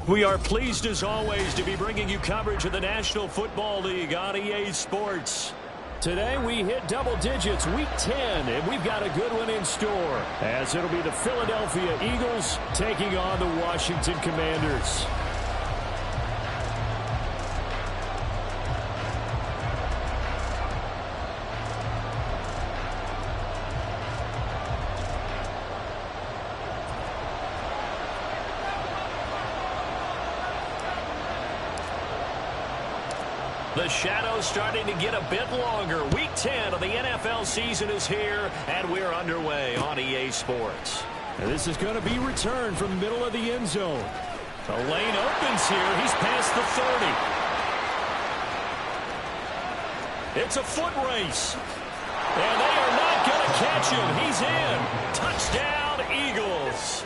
We are pleased as always to be bringing you coverage of the National Football League on EA Sports. Today we hit double digits week 10, and we've got a good one in store, as it'll be the Philadelphia Eagles taking on the Washington Commanders. The shadow's starting to get a bit longer. Week 10 of the NFL season is here, and we're underway on EA Sports. And this is going to be returned from the middle of the end zone. The lane opens here. He's past the 30. It's a foot race. And they are not going to catch him. He's in. Touchdown, Eagles.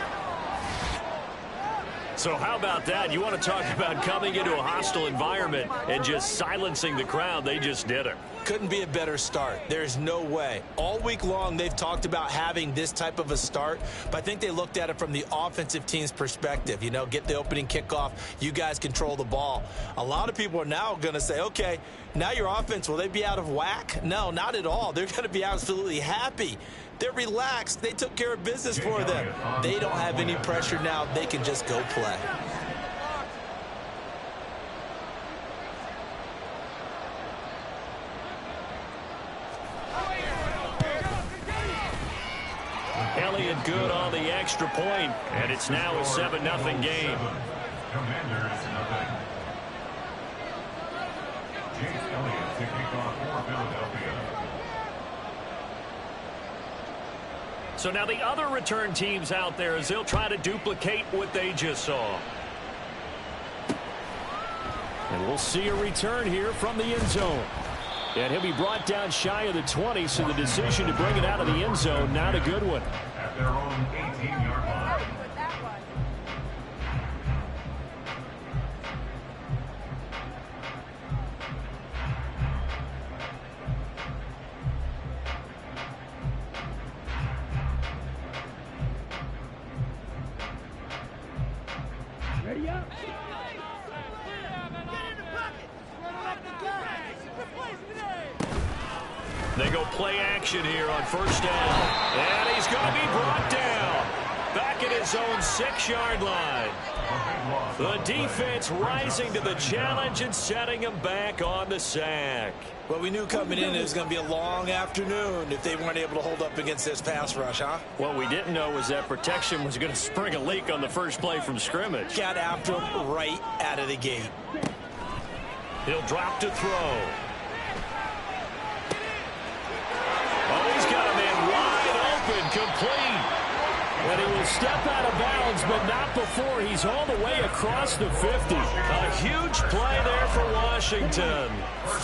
So how about that? You want to talk about coming into a hostile environment and just silencing the crowd. They just did it. Couldn't be a better start. There's no way. All week long, they've talked about having this type of a start, but I think they looked at it from the offensive team's perspective. You know, get the opening kickoff. You guys control the ball. A lot of people are now going to say, okay, now your offense, will they be out of whack? No, not at all. They're going to be absolutely happy. They're relaxed. They took care of business for them. They don't have any pressure now. They can just go play. Elliott good on the extra point, and it's now a 7-0 game. Commanders nothing. Chase Elliott to kick off for Philadelphia. So now the other return teams out there as they'll try to duplicate what they just saw. And we'll see a return here from the end zone. And he'll be brought down shy of the 20, so the decision to bring it out of the end zone, not a good one. At their own 18-yard line. Ready up. They go play action here on first down. And he's going to be brought down. Back at his own 6-yard line. The defense rising to the challenge and setting him back on the sack. Well, we knew coming in it was going to be a long afternoon if they weren't able to hold up against this pass rush, huh? What we didn't know was that protection was going to spring a leak on the first play from scrimmage. Got after him right out of the gate. He'll drop to throw. Oh, he's got a man wide open, complete. And he will step out of bounds, but not before he's all the way across the 50. A huge play there for Washington.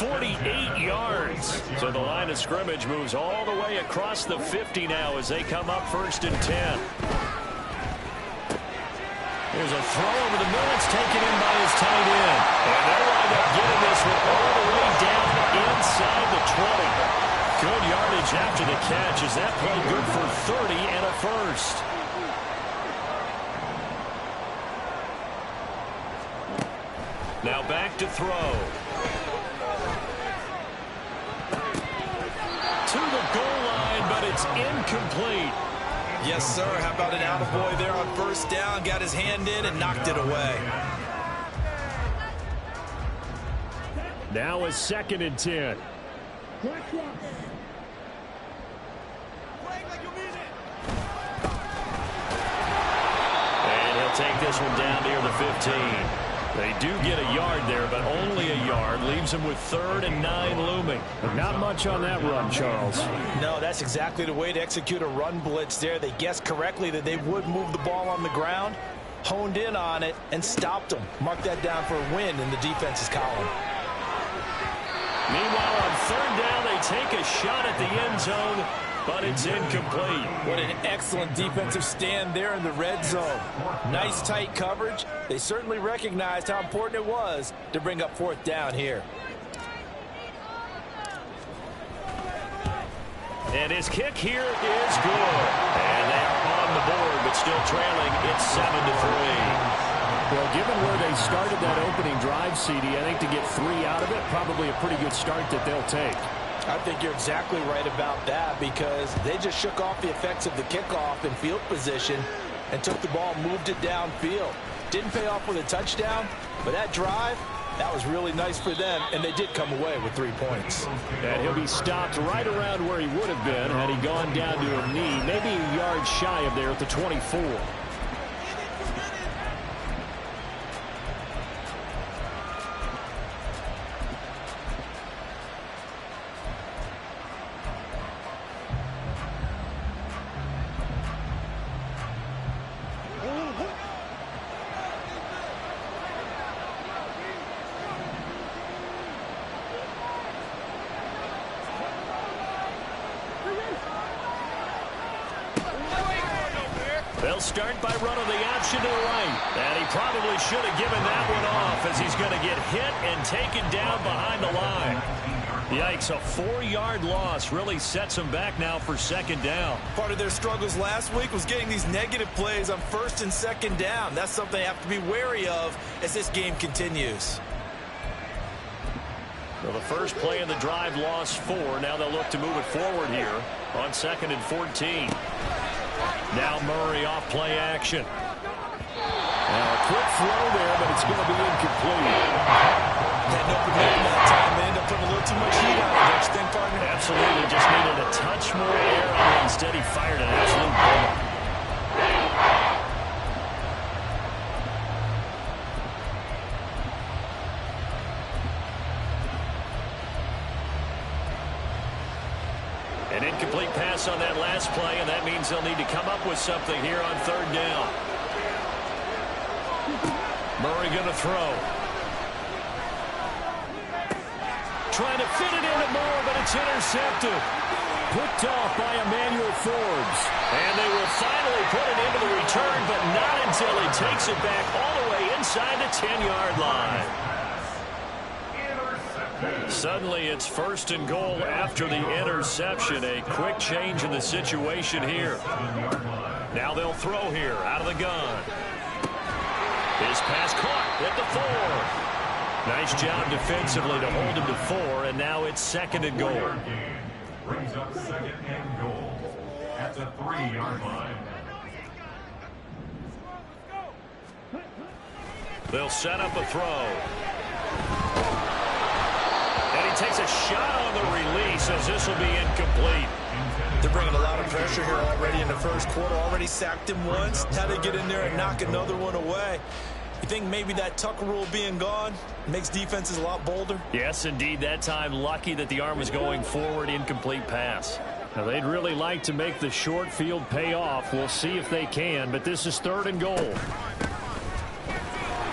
48 yards. So the line of scrimmage moves all the way across the 50 now as they come up first and 10. There's a throw over the middle. It's taken in by his tight end. And they'll wind up getting this one all the way down inside the 20. Good yardage after the catch. Is that play good for 30 and a first? Now back to throw. To the goal line, but it's incomplete. Yes, sir. How about an attaboy there on first down? Got his hand in and knocked it away. Now a 2nd and 10. And he'll take this one down near the 15. They do get a yard there, but only a yard. Leaves them with 3rd and 9 looming. But not much on that run, Charles. No, that's exactly the way to execute a run blitz there. They guessed correctly that they would move the ball on the ground, honed in on it, and stopped them. Mark that down for a win in the defense's column. Meanwhile, on 3rd down, they take a shot at the end zone, but it's incomplete. What an excellent defensive stand there in the red zone. Nice tight coverage. They certainly recognized how important it was to bring up 4th down here. And his kick here is good. And they are on the board, but still trailing. It's 7-3. Well, given where they started that opening drive, CD, I think to get 3 out of it, probably a pretty good start that they'll take. I think you're exactly right about that because they just shook off the effects of the kickoff in field position and took the ball, moved it downfield. Didn't pay off with a touchdown, but that drive, that was really nice for them, and they did come away with 3 points. And he'll be stopped right around where he would have been had he gone down to a knee, maybe a yard shy of there at the 24. They'll start by running the option to the right. And he probably should have given that one off as he's going to get hit and taken down behind the line. Yikes, a 4-yard loss really sets them back now for second down. Part of their struggles last week was getting these negative plays on first and second down. That's something they have to be wary of as this game continues. Well, the first play in the drive lost 4. Now they'll look to move it forward here on 2nd and 14. Now Murray off play action. Now a quick throw there, but it's going to be incomplete. Had no man that time. They end up putting a little too much heat on it, don't you think, partner? Absolutely. Just needed a touch more air on it. Instead, he fired an absolute bomb. An incomplete pass on that last play, and that means they'll need to come up with something here on 3rd down. Murray going to throw. Trying to fit it into Moore, but it's intercepted. Picked off by Emmanuel Forbes. And they will finally put it into the return, but not until he takes it back all the way inside the 10-yard line. Suddenly it's 1st and goal after the interception. A quick change in the situation here. Now they'll throw here out of the gun. His pass caught at the 4. Nice job defensively to hold him to 4, and now it's 2nd and goal. Brings up 2nd and goal at the 3-yard line. They'll set up a throw. And he takes a shot on the release as this will be incomplete. They're bringing a lot of pressure here already in the first quarter. Already sacked him once. Now they get in there and knock another one away. You think maybe that Tucker rule being gone makes defenses a lot bolder? Yes, indeed. That time, lucky that the arm was going forward. Incomplete pass. Now, they'd really like to make the short field pay off. We'll see if they can, but this is 3rd and goal.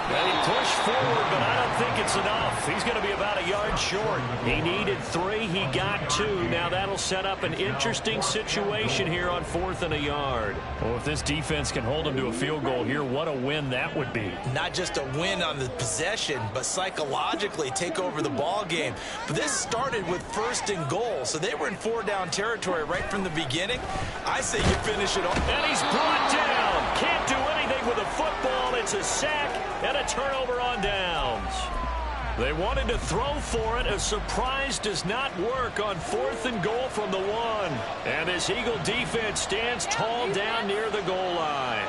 Well, he pushed forward, but I don't think it's enough. He's going to be about a yard short. He needed 3. He got 2. Now that'll set up an interesting situation here on 4th and a yard. Well, if this defense can hold him to a field goal here, what a win that would be. Not just a win on the possession, but psychologically take over the ball game. But this started with 1st and goal, so they were in 4-down territory right from the beginning. I say you finish it off. And he's brought down. Can't do anything with a football. It's a sack and a turnover on downs. They wanted to throw for it. A surprise does not work on 4th and goal from the 1. And this Eagle defense stands tall down near the goal line.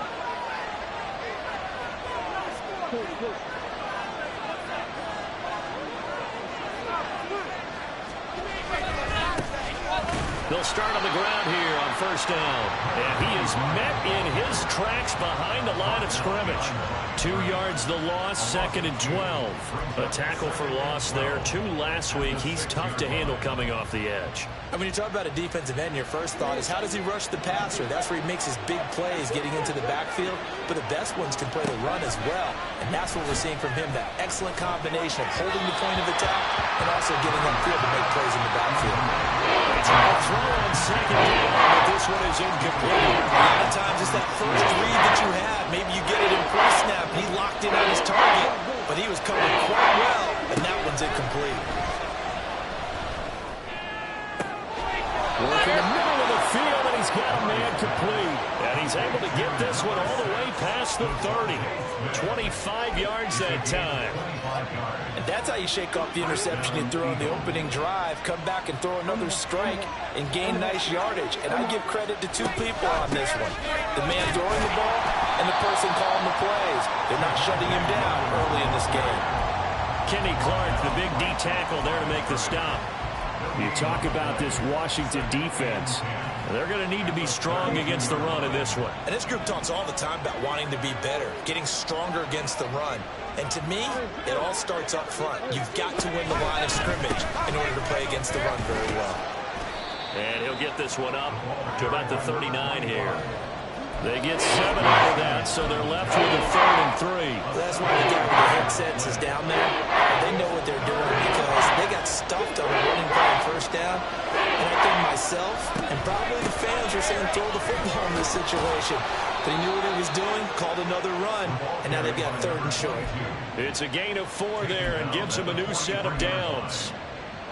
They'll start on the ground here on 1st down. And he is met in his tracks behind the line of scrimmage. 2 yards the loss, 2nd and 12. A tackle for loss there. 2 last week. He's tough to handle coming off the edge. And when you talk about a defensive end, your first thought is how does he rush the passer? That's where he makes his big plays getting into the backfield. But the best ones can play the run as well. And that's what we're seeing from him, that excellent combination of holding the point of attack and also getting upfield to make plays in the backfield. They try to throw on 2nd down, but this one is incomplete. A lot of times it's that first read that you have. Maybe you get it in pre-snap. He locked in on his target, but he was covering quite well, and that one's incomplete. Working the middle of the field, and he's got a man complete. And he's able to get this one all the way past the 30. 25 yards that time. And that's how you shake off the interception you threw on the opening drive, come back and throw another strike and gain nice yardage. And I give credit to two people on this one. The man throwing the ball and the person calling the plays. They're not shutting him down early in this game. Kenny Clark, the big D tackle there to make the stop. You talk about this Washington defense. They're going to need to be strong against the run in this one. And this group talks all the time about wanting to be better, getting stronger against the run. And to me, it all starts up front. You've got to win the line of scrimmage in order to play against the run very well. And he'll get this one up to about the 39 here. They get 7 out of that, so they're left with a 3rd and 3. That's why the guy with the headsets is down there. They know what they're doing because they got stuffed on a running play and first down. And I think myself and probably the fans were saying throw the football in this situation. But he knew what he was doing, called another run, and now they've got 3rd and short. It's a gain of 4 there and gives him a new set of downs.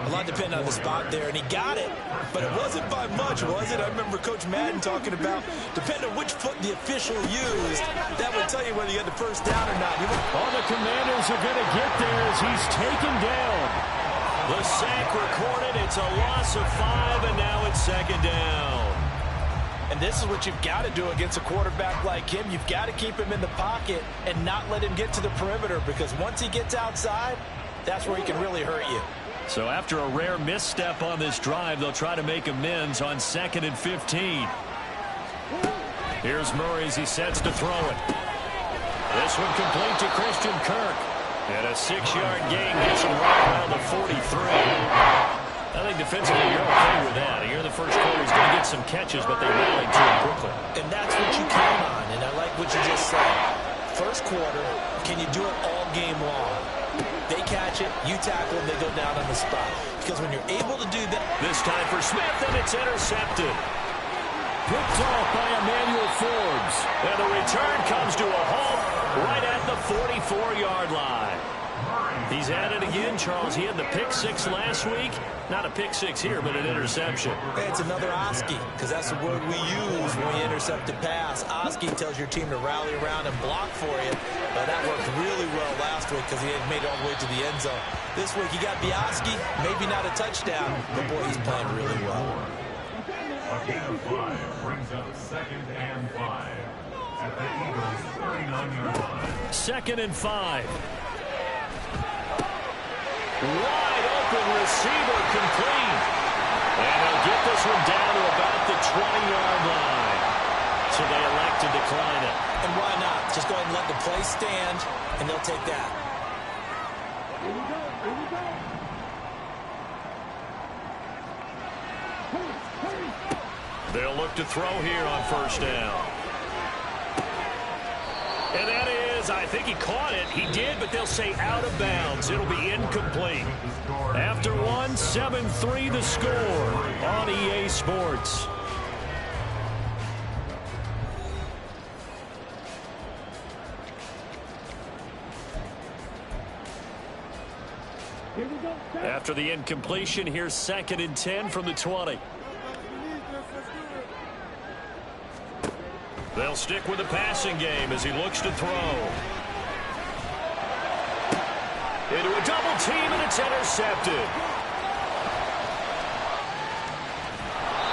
A lot depended on the spot there, and he got it, but it wasn't by much, was it? I remember Coach Madden talking about, depending on which foot the official used, that would tell you whether you had the first down or not. All the Commanders are going to get there as he's taken down. The sack recorded. It's a loss of 5, and now it's 2nd down. And this is what you've got to do against a quarterback like him. You've got to keep him in the pocket and not let him get to the perimeter, because once he gets outside, that's where he can really hurt you. So after a rare misstep on this drive, they'll try to make amends on 2nd and 15. Here's Murray as he sets to throw it. This one complete to Christian Kirk. And a 6-yard gain gets him right around the 43. I think defensively you're okay with that. Here in the first quarter, he's going to get some catches, but they rallied to him quickly. And that's what you count on, and I like what you just said. First quarter, can you do it all game long? They catch it, you tackle them, they go down on the spot. Because when you're able to do that... This time for Smith, and it's intercepted. Picked off by Emmanuel Forbes. And the return comes to a halt right at the 44-yard line. He's at it again, Charles. He had the pick 6 last week. Not a pick 6 here, but an interception. It's another Oski, because that's the word we use when you intercept a pass. Oski tells your team to rally around and block for you. But that worked really well last week because he had made it all the way to the end zone. This week he got the Oski, maybe not a touchdown, but boy, he's playing really well. A gain of 5 brings up 2nd and 5 at the Eagles' 39-yard line. 2nd and 5. Wide open receiver complete. And they'll get this one down to about the 20-yard line. So they elect to decline it. And why not? Just go ahead and let the play stand, and they'll take that. They'll look to throw here on first down. And that is, I think he caught it. He did, but they'll say out of bounds. It'll be incomplete. After one, 7-3 the score on EA Sports. After the incompletion, here's 2nd and 10 from the 20. They'll stick with the passing game as he looks to throw. Into a double team, and it's intercepted.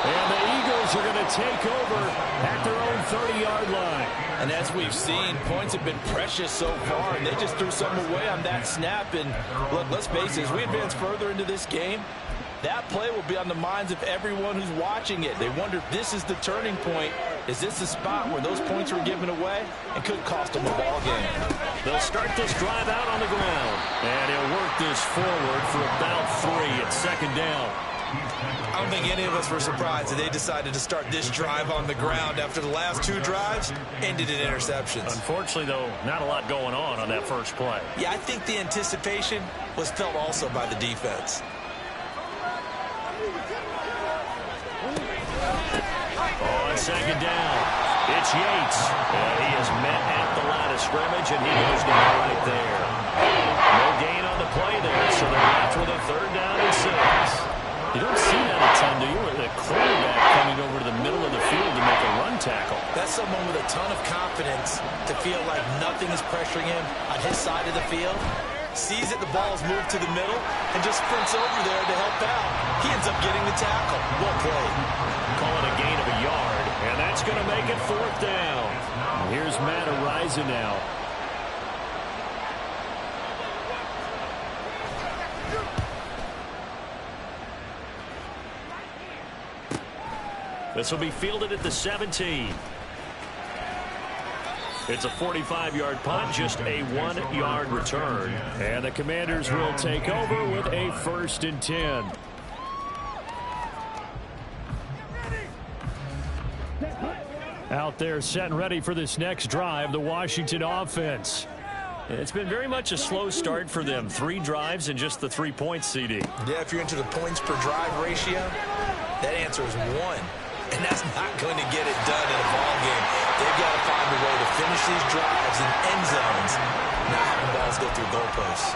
And the Eagles are going to take over at their own 30-yard line. And as we've seen, points have been precious so far, and they just threw some away on that snap. And look, let's face it, as we advance further into this game, that play will be on the minds of everyone who's watching it. They wonder if this is the turning point. Is this the spot where those points were given away and could cost them a ball game? They'll start this drive out on the ground. And he'll work this forward for about 3 at 2nd down. I don't think any of us were surprised that they decided to start this drive on the ground after the last 2 drives ended in interceptions. Unfortunately, though, not a lot going on that first play. Yeah, I think the anticipation was felt also by the defense. On 2nd down, it's Yates. And he is met at the line of scrimmage, and he goes down right there. No gain on the play there, so they're left with a 3rd down and 6. You don't see that a ton, do you? The quarterback coming over to the middle of the field to make a run tackle. That's someone with a ton of confidence to feel like nothing is pressuring him on his side of the field. Sees that the ball is moved to the middle and just sprints over there to help out. He ends up getting the tackle. Well played. Call it a gain of a yard, and that's going to make it 4th down. Here's Matt Araiza now. This will be fielded at the 17. It's a 45-yard punt, just a 1-yard return. And the Commanders will take over with a 1st and 10. Out there set and ready for this next drive, the Washington offense. It's been very much a slow start for them. 3 drives and just the 3 points, CD. Yeah, if you're into the points per drive ratio, that answer is 1. And that's not going to get it done in a ball game. They've got to find a way to finish these drives in end zones, not having balls go through goalposts.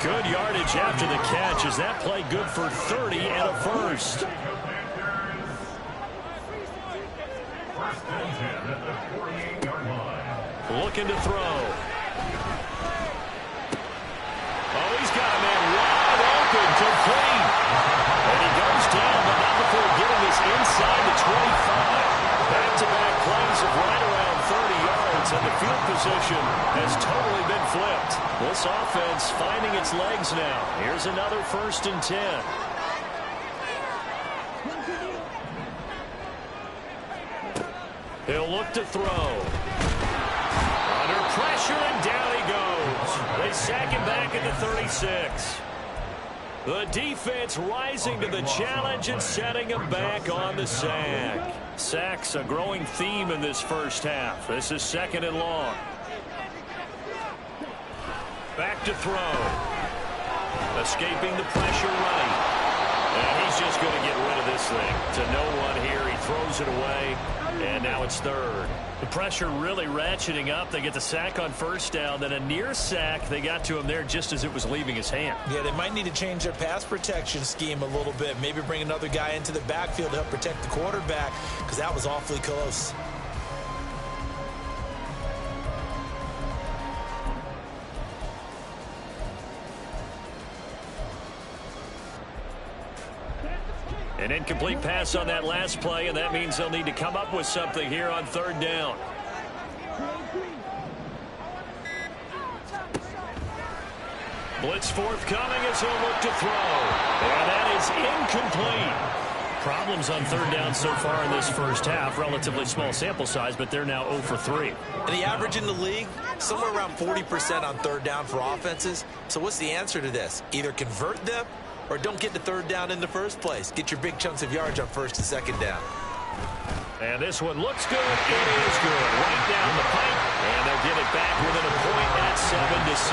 Good yardage after the catch. Is that play good for 30 and a 1st? Looking to throw. Oh, he's got a man wide open, complete. And he goes down, but not before getting this inside the 25. Back-to-back plays of right around 30 yards, and the field position has totally been flipped. This offense finding its legs now. Here's another 1st and 10. He'll look to throw. Under pressure, and down he goes. They sack him back at the 36. The defense rising to the challenge and setting him back on the sack. Sacks a growing theme in this first half. This is 2nd and long. Back to throw. Escaping the pressure running. And he's just going to get rid of this thing. To no one here. He throws it away. And now it's 3rd. The pressure really ratcheting up. They get the sack on 1st down. Then a near sack. They got to him there just as it was leaving his hand. Yeah, they might need to change their pass protection scheme a little bit. Maybe bring another guy into the backfield to help protect the quarterback, because that was awfully close. An incomplete pass on that last play, and that means they'll need to come up with something here on 3rd down. Blitz forthcoming as he'll look to throw. And that is incomplete. Problems on 3rd down so far in this first half. Relatively small sample size, but they're now 0 for 3. And the average in the league, somewhere around 40% on 3rd down for offenses. So what's the answer to this? Either convert them or don't get the 3rd down in the first place. Get your big chunks of yards on 1st and 2nd down. And this one looks good. It is good. Right down the pipe. And they'll get it back within a point at 7-6.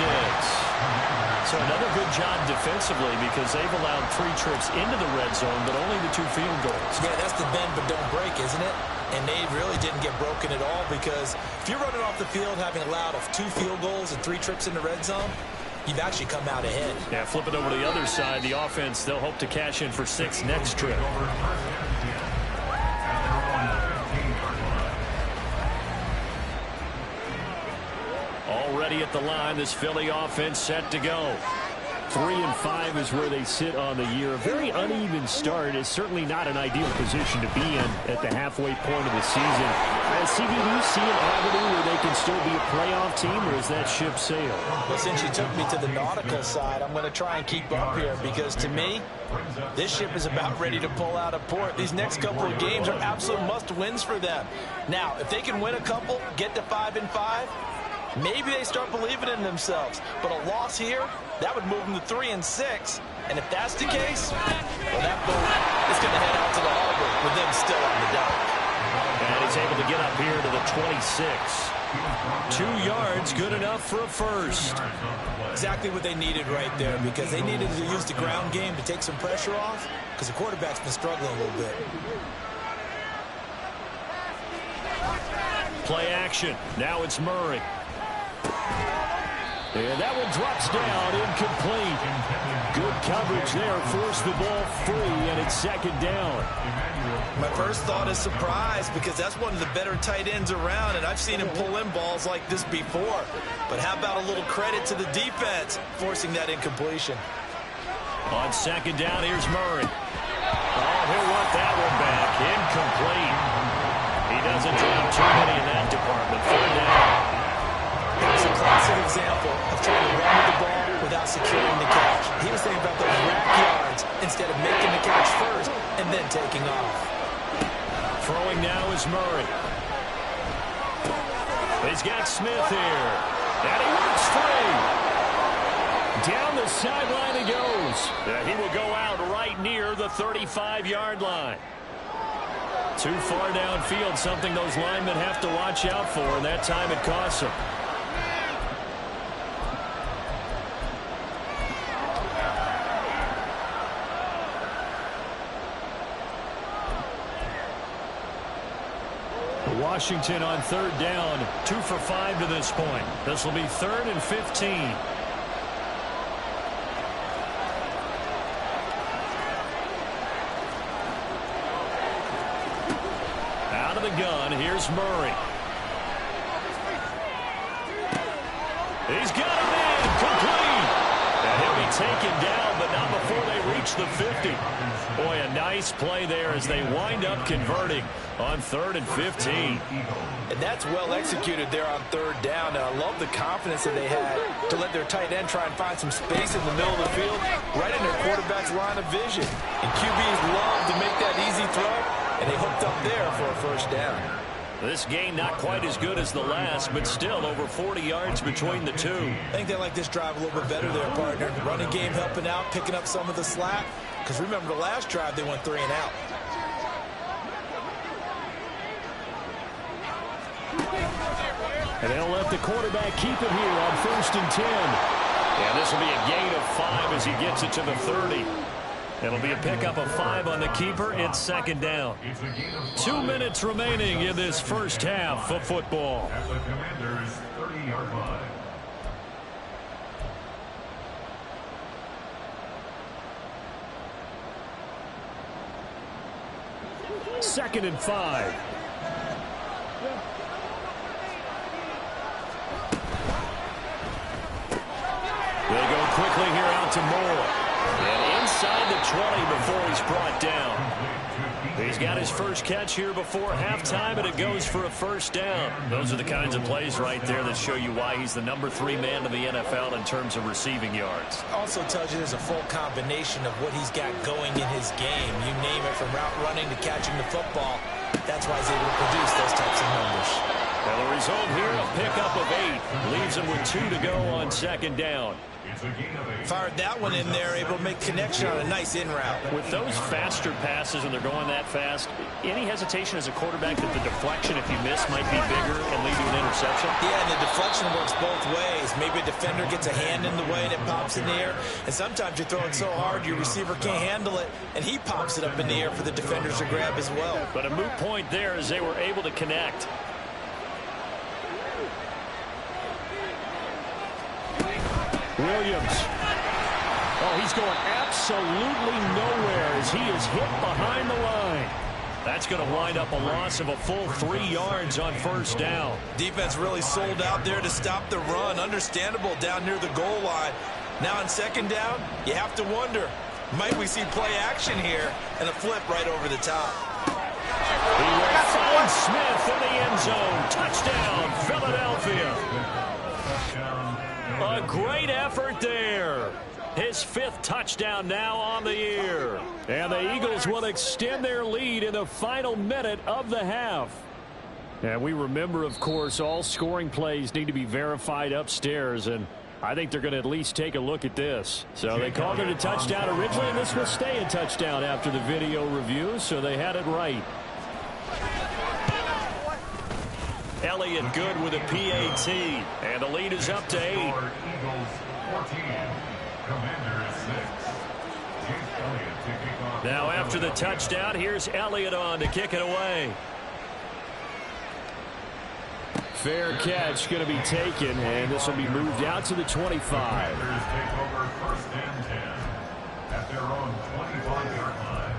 So another good job defensively, because they've allowed 3 trips into the red zone, but only the 2 field goals. Yeah, that's the bend but don't break, isn't it? And they really didn't get broken at all, because if you're running off the field having allowed 2 field goals and 3 trips in the red zone, you've actually come out ahead. Yeah, flip it over to the other side. The offense, they'll hope to cash in for 6 next trip. Already at the line, this Philly offense set to go. 3-5 is where they sit on the year. A very uneven start is certainly not an ideal position to be in at the halfway point of the season. CD, do you see an avenue where they can still be a playoff team, or is that ship sailed? Well, since you took me to the nautical side, I'm going to try and keep up here, because to me, this ship is about ready to pull out of port. These next couple of games are absolute must-wins for them. Now, if they can win a couple, get to 5-5, maybe they start believing in themselves. But a loss here, that would move them to 3-6. And if that's the case, well, that boat is going to head out to the harbor with them still on the dock. And he's able to get up here to the 26. 2 yards, good enough for a first. Exactly what they needed right there, because they needed to use the ground game to take some pressure off, because the quarterback's been struggling a little bit. Play action. Now it's Murray. And that one drops down, incomplete. Good coverage there, forced the ball free, and it's second down. My first thought is surprise, because that's one of the better tight ends around, and I've seen him pull in balls like this before. But how about a little credit to the defense forcing that incompletion? On second down, here's Murray. Oh, he'll want that one back. Incomplete. He doesn't drop too many in that department. Third down. It's a classic example of trying to run with the ball without securing the catch. He was thinking about those rack yards instead of making the catch first and then taking off. Throwing now is Murray. He's got Smith here. And he works free. Down the sideline he goes. And he will go out right near the 35-yard line. Too far downfield, something those linemen have to watch out for, and that time it costs them. Washington on third down, 2 for 5 to this point. This will be 3rd and 15. Out of the gun, here's Murray. He's got him in, complete. And he'll be taken down, but not before they reach the 50. Boy, a nice play there as they wind up converting on 3rd and 15. And that's well executed there on third down. And I love the confidence that they had to let their tight end try and find some space in the middle of the field, right in their quarterback's line of vision. And QBs love to make that easy throw, and they hooked up there for a first down. This game not quite as good as the last, but still over 40 yards between the two. I think they like this drive a little bit better there, partner. The running game helping out, picking up some of the slack. Because remember, the last drive, they went 3 and out. And they'll let the quarterback keep it here on 1st and 10. And this will be a gain of 5 as he gets it to the 30. It'll be a pickup of 5 on the keeper. It's second down. 2 minutes remaining in this first half of football. At the Commander's 30-yard line. Second and 5. They go quickly here out to Moore. And inside the 20 before he's brought down. He's got his first catch here before halftime, and it goes for a first down. Those are the kinds of plays right there that show you why he's the number 3 man in the NFL in terms of receiving yards. Also tells you there's a full combination of what he's got going in his game. You name it, from route running to catching the football. That's why he's able to produce those types of numbers. Well, the result here, a pickup of 8. Leaves him with 2 to go on second down. Fired that one in there, able to make connection on a nice in route. With those faster passes and they're going that fast, any hesitation as a quarterback that the deflection, if you miss, might be bigger and lead to an interception? Yeah, and the deflection works both ways. Maybe a defender gets a hand in the way and it pops in the air. And sometimes you throw it so hard your receiver can't handle it, and he pops it up in the air for the defenders to grab as well. But a moot point there as they were able to connect. Williams. Oh, he's going absolutely nowhere as he is hit behind the line. That's going to wind up a loss of a full 3 yards on first down. Defense really sold out there to stop the run. Understandable down near the goal line. Now on second down, you have to wonder, might we see play action here and a flip right over the top? He will find Smith in the end zone. Touchdown, Philadelphia. A great effort there. His 5th touchdown now on the year. And the Eagles will extend their lead in the final minute of the half. And we remember, of course, all scoring plays need to be verified upstairs. And I think they're going to at least take a look at this. So they called it a touchdown originally, and this will stay a touchdown after the video review. So they had it right. Elliott good with a PAT, and the lead is up to 8. Eagles 14, Commanders 6. Chase Elliott to kick off. Now after the touchdown, here's Elliott on to kick it away. Fair catch going to be taken, and this will be moved out to the 25. Commanders take over 1st and 10 at their own 25-yard line.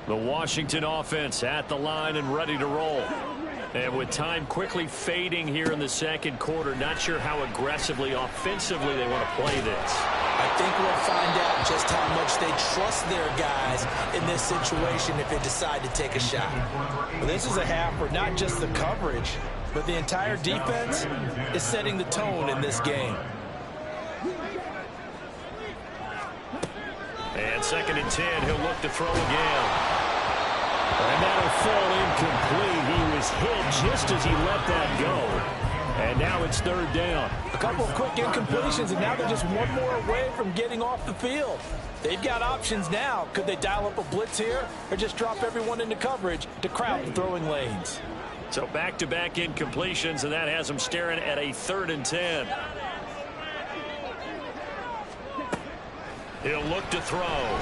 The Washington offense at the line and ready to roll. And with time quickly fading here in the second quarter, not sure how aggressively, offensively they want to play this. I think we'll find out just how much they trust their guys in this situation if they decide to take a shot. Well, this is a half where not just the coverage, but the entire defense is setting the tone in this game. And 2nd and 10, he'll look to throw again. And that'll fall incomplete. He was hit just as he let that go. And now it's 3rd down. A couple of quick incompletions, and now they're just one more away from getting off the field. They've got options now. Could they dial up a blitz here or just drop everyone into coverage to crowd the throwing lanes? So back-to-back incompletions, and that has them staring at a 3rd and 10. He'll look to throw.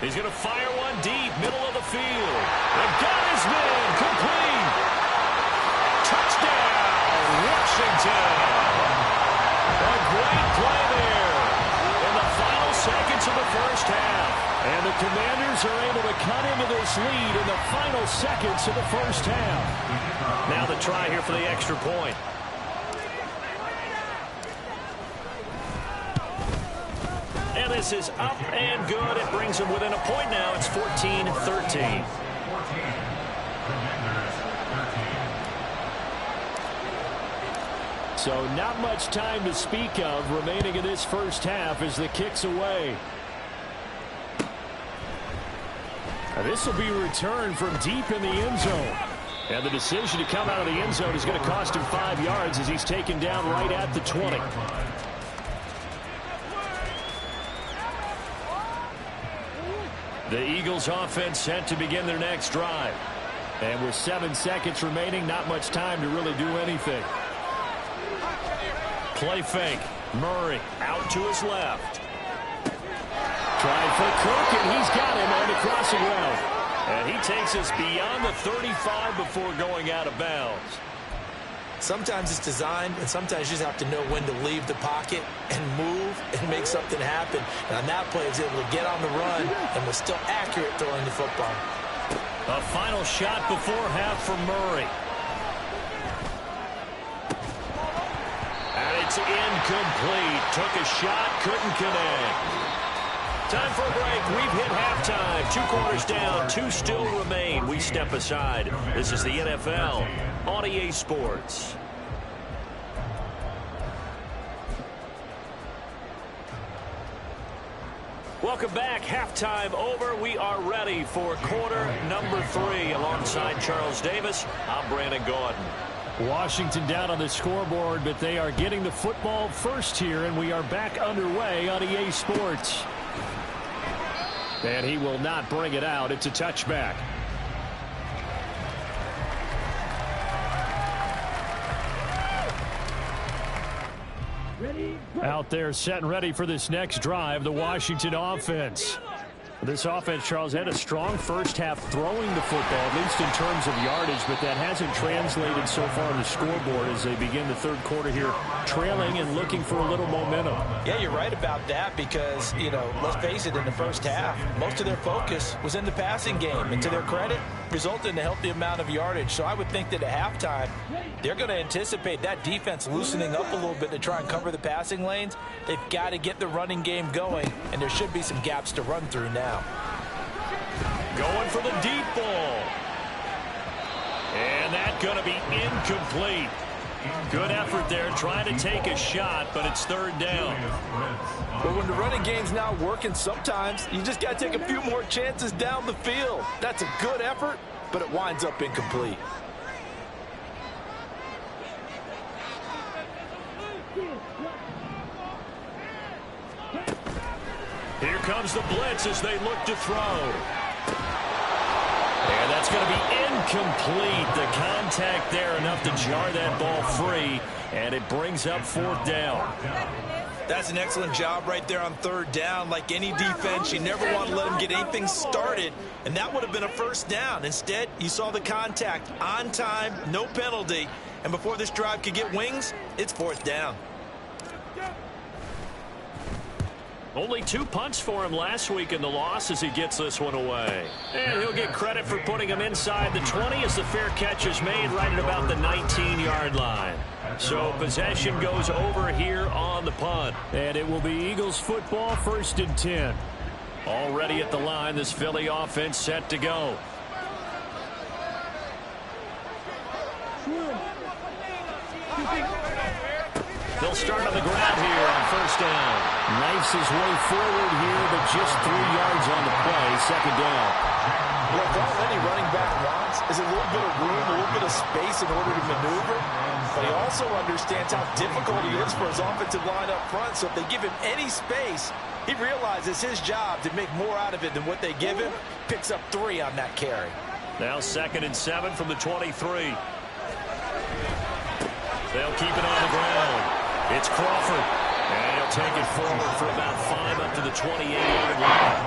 He's going to fire one deep, middle of the field. They've got his man, complete. Touchdown, Washington. A great play there in the final seconds of the first half. And the Commanders are able to cut into this lead in the final seconds of the first half. Now the try here for the extra point. And this is up and good. It brings them within a point now. It's 14-13. So not much time to speak of remaining in this first half as the kick's away. Now this will be returned from deep in the end zone. And the decision to come out of the end zone is going to cost him 5 yards as he's taken down right at the 20. The Eagles offense set to begin their next drive. And with 7 seconds remaining, not much time to really do anything. Play fake. Murray out to his left. Trying for Cook, and he's got him on the crossing route. And he takes us beyond the 35 before going out of bounds. Sometimes it's designed, and sometimes you just have to know when to leave the pocket and move and make something happen. And on that play, he was able to get on the run and was still accurate throwing the football. A final shot before half for Murray. And it's incomplete. Took a shot, couldn't connect. Time for a break. We've hit halftime. 2 quarters down, 2 still remain. We step aside. This is the NFL on EA Sports. Welcome back. Halftime over. We are ready for quarter number 3. Alongside Charles Davis, I'm Brandon Gordon. Washington down on the scoreboard, but they are getting the football first here, and we are back underway on EA Sports. And he will not bring it out. It's a touchback. Out there set and ready for this next drive, the Washington offense. This offense, Charles, had a strong first half throwing the football, at least in terms of yardage, but that hasn't translated so far on the scoreboard as they begin the third quarter here, trailing and looking for a little momentum. Yeah, you're right about that because, you know, let's face it, in the first half, most of their focus was in the passing game. And to their credit, resulted in a healthy amount of yardage. So I would think that at halftime, they're going to anticipate that defense loosening up a little bit to try and cover the passing lanes. They've got to get the running game going, and there should be some gaps to run through now. Going for the deep ball. And that's going to be incomplete. Good effort there trying to take a shot, but it's third down. But when the running game's not working, sometimes you just got to take a few more chances down the field. That's a good effort, but it winds up incomplete. Here comes the blitz as they look to throw. And that's going to be incomplete. The contact there enough to jar that ball free, and it brings up 4th down. That's an excellent job right there on 3rd down. Like any defense, you never want to let them get anything started, and that would have been a 1st down. Instead, you saw the contact on time, no penalty, and before this drive could get wings, it's 4th down. Only 2 punts for him last week in the loss as he gets this one away. And he'll get credit for putting him inside the 20 as the fair catch is made right at about the 19-yard line. So possession goes over here on the punt. And it will be Eagles football, 1st and 10. Already at the line, this Philly offense set to go. They'll start on the ground here on 1st down. Knifes his way forward here, but just 3 yards on the play. 2nd down. Look, all any running back wants is a little bit of room, a little bit of space in order to maneuver. But he also understands how difficult it is for his offensive line up front. So if they give him any space, he realizes his job to make more out of it than what they give him. Picks up 3 on that carry. Now 2nd and 7 from the 23. They'll keep it on the ground. It's Crawford. And he'll take it forward for about 5 up to the 28-yard line.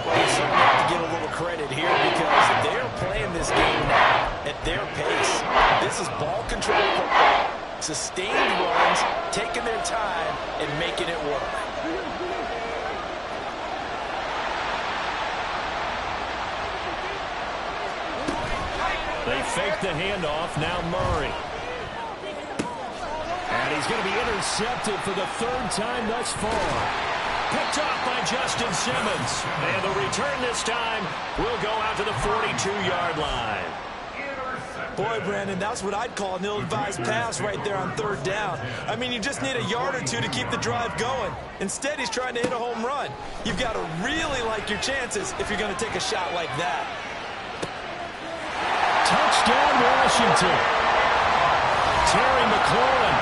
They certainly have to give a little credit here because they're playing this game now at their pace. This is ball control football. Sustained runs, taking their time, and making it work. They fake the handoff. Now Murray. And he's going to be intercepted for the 3rd time thus far. Picked off by Justin Simmons. And the return this time will go out to the 42-yard line. Boy, Brandon, that's what I'd call an ill-advised pass right there on 3rd down. I mean, you just need a yard or 2 to keep the drive going. Instead, he's trying to hit a home run. You've got to really like your chances if you're going to take a shot like that. Touchdown, Washington. Terry McLaurin,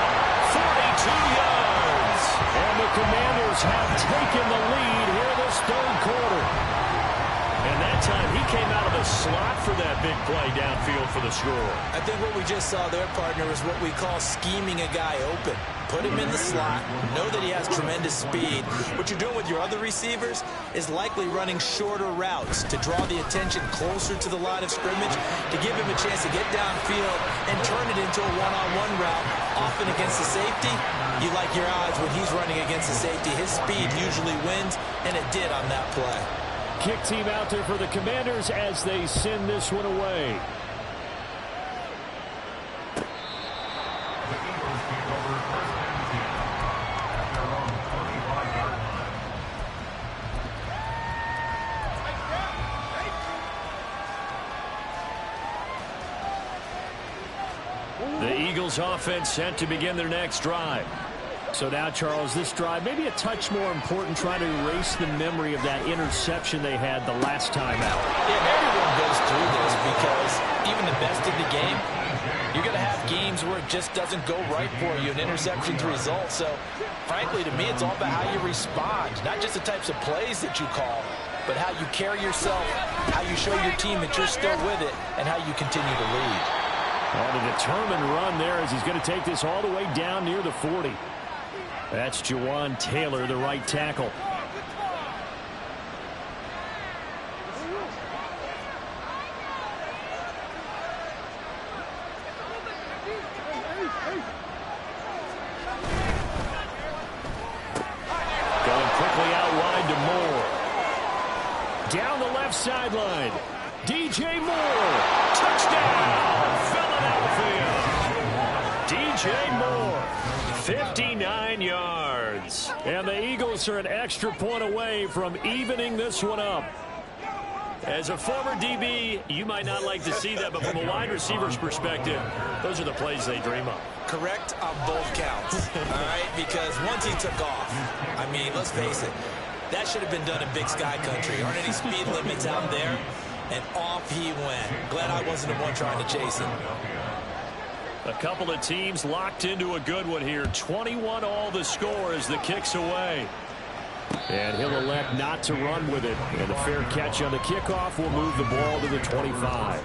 42 yards. And the Commanders have taken the lead here this 3rd quarter. And that time he came out of the slot for that big play downfield for the score. I think what we just saw there, partner, is what we call scheming a guy open. Put him in the slot, know that he has tremendous speed. What you're doing with your other receivers is likely running shorter routes to draw the attention closer to the line of scrimmage, to give him a chance to get downfield and turn it into a one-on-one route, often against the safety. You like your odds when he's running against the safety. His speed usually wins, and it did on that play. Kick team out there for the Commanders as they send this one away. The Eagles offense set to begin their next drive. So now, Charles, this drive maybe a touch more important, trying to erase the memory of that interception they had the last time out. Yeah, everyone goes through this because even the best in the game, you're going to have games where it just doesn't go right for you, an interception's result. So, frankly, to me, it's all about how you respond, not just the types of plays that you call, but how you carry yourself, how you show your team that you're still with it, and how you continue to lead. On a determined run there as he's going to take this all the way down near the 40. That's Jawan Taylor, the right tackle. Going quickly out wide to Moore. Down the left sideline. DJ Moore. Touchdown, Philadelphia. DJ Moore. 59 yards. And the Eagles are an extra point away from evening this one up. As a former DB, you might not like to see that, but from a wide receiver's perspective, those are the plays they dream of. Correct on both counts, all right? Because once he took off, I mean, let's face it, that should have been done in Big Sky Country. Aren't any speed limits out there? And off he went. Glad I wasn't the one trying to chase him. A couple of teams locked into a good one here. 21 all the score as the kick's away. And he'll elect not to run with it. And a fair catch on the kickoff will move the ball to the 25.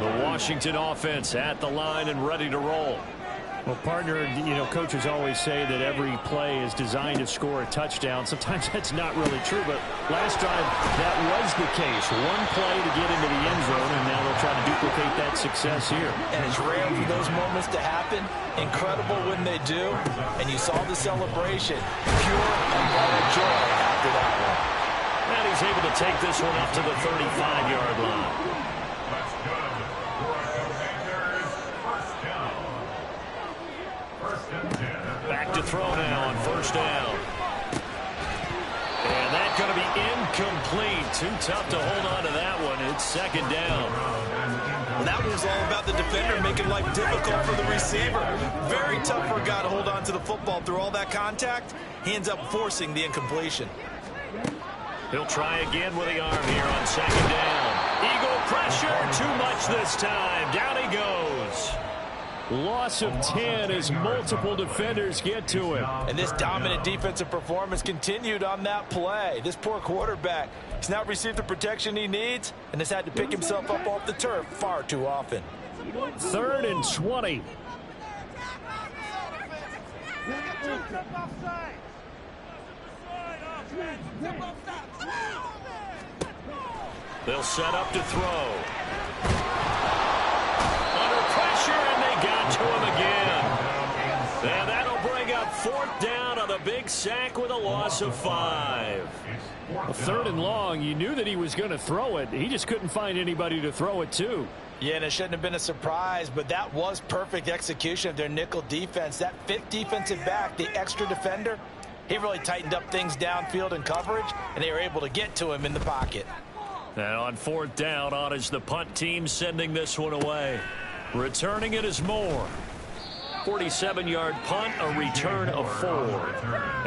The Washington offense at the line and ready to roll. Well, partner, coaches always say that every play is designed to score a touchdown. Sometimes that's not really true, but last time that was the case. One play to get into the end zone, and now they'll try to duplicate that success here. And it's rare for those moments to happen. Incredible when they do. And you saw the celebration. Pure unbridled joy after that one. And he's able to take this one up to the 35-yard line. Back to throw now on first down. And that's going to be incomplete. Too tough to hold on to that one. It's second down. Well, that was all about the defender making life difficult for the receiver. Very tough for a guy to hold on to the football through all that contact. He ends up forcing the incompletion. He'll try again with the arm here on second down. Eagle pressure. Too much this time. Down he goes. Loss of 10 as multiple defenders get to him. And this dominant defensive performance continued on that play. This poor quarterback has not received the protection he needs and has had to pick himself up off the turf far too often. 3rd and 20. They'll set up to throw. Got to him again. And that'll bring up 4th down on a big sack with a loss of 5. Well, 3rd and long, you knew that he was going to throw it. He just couldn't find anybody to throw it to. Yeah, and it shouldn't have been a surprise, but that was perfect execution of their nickel defense. That 5th defensive back, the extra defender, he really tightened up things downfield in coverage, and they were able to get to him in the pocket. And on 4th down, on is the punt team sending this one away. Returning it is Moore. 47-yard punt, a return of 4.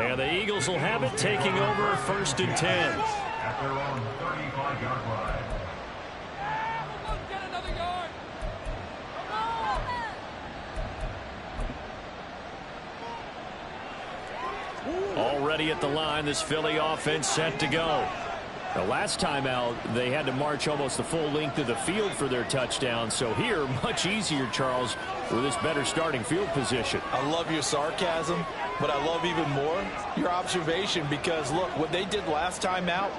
And the Eagles will have it, taking over 1st and 10. At their own 35-yard line. Already at the line, this Philly offense set to go. The last time out, they had to march almost the full length of the field for their touchdown. So here, much easier, Charles, with this better starting field position. I love your sarcasm, but I love even more your observation because, look, what they did last time out,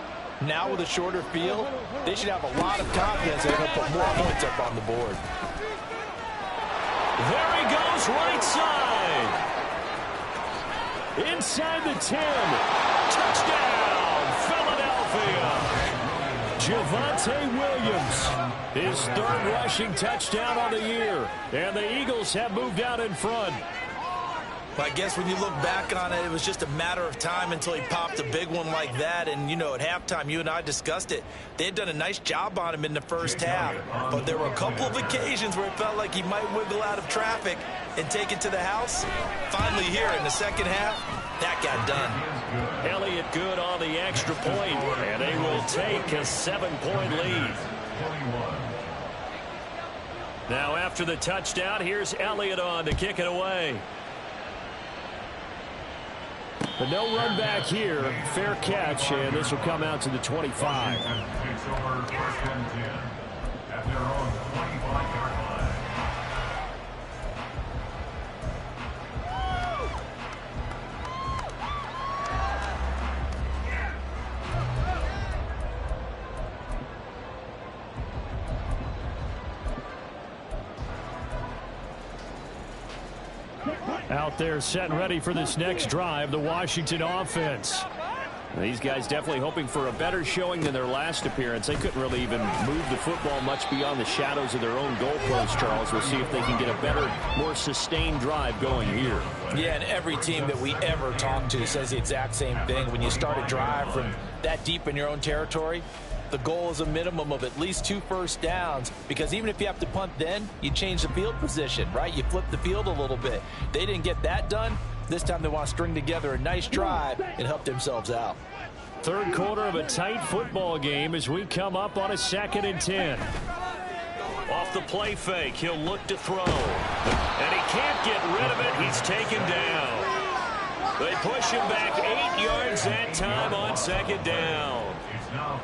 now with a shorter field, they should have a lot of confidence they're going to put more points up on the board. There he goes, right side. Inside the 10. Touchdown, Philadelphia. Javonte Williams, his 3rd rushing touchdown on the year. And the Eagles have moved out in front. I guess when you look back on it, it was just a matter of time until he popped a big one like that. And, at halftime, you and I discussed it. They had done a nice job on him in the first half. But there were a couple of occasions where it felt like he might wiggle out of traffic and take it to the house. Finally here in the second half, that got done. Elliott good on the extra point, and they will take a 7-point lead. Now after the touchdown, here's Elliott on to kick it away. But no run back here. Fair catch, and this will come out to the 25. Takes over 1st and 10 at their own 25-yard line. Out there set and ready for this next drive, the Washington offense. These guys definitely hoping for a better showing than their last appearance. They couldn't really even move the football much beyond the shadows of their own goalpost, Charles. We'll see if they can get a better, more sustained drive going here. Yeah, and every team that we ever talk to says the exact same thing. When you start a drive from that deep in your own territory, the goal is a minimum of at least 2 first downs, because even if you have to punt then, you change the field position, right? You flip the field a little bit. They didn't get that done. This time they want to string together a nice drive and help themselves out. 3rd quarter of a tight football game as we come up on a 2nd and 10. Off the play fake, he'll look to throw. And he can't get rid of it. He's taken down. They push him back 8 yards that time on second down.